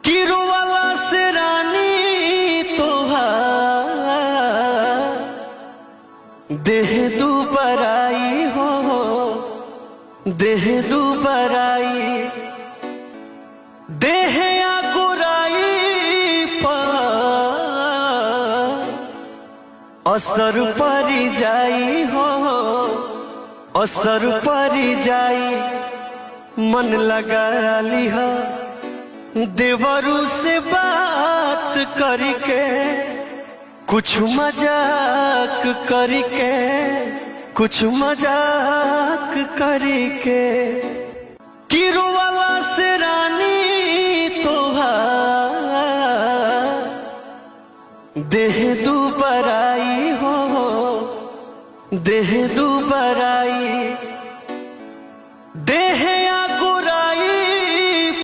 कीरो वाला से रानी तोहार देह दुबराई हो, देह दुबराई, देह आगुराई पर असर परी जाई हो, असर परी जाई। मन लगा लिह देवरू से बात करके, कुछ मजाक करके, कुछ मजाक करके। कीरो वाला से रानी तोहार देह दुबराई हो, देह दुबराई।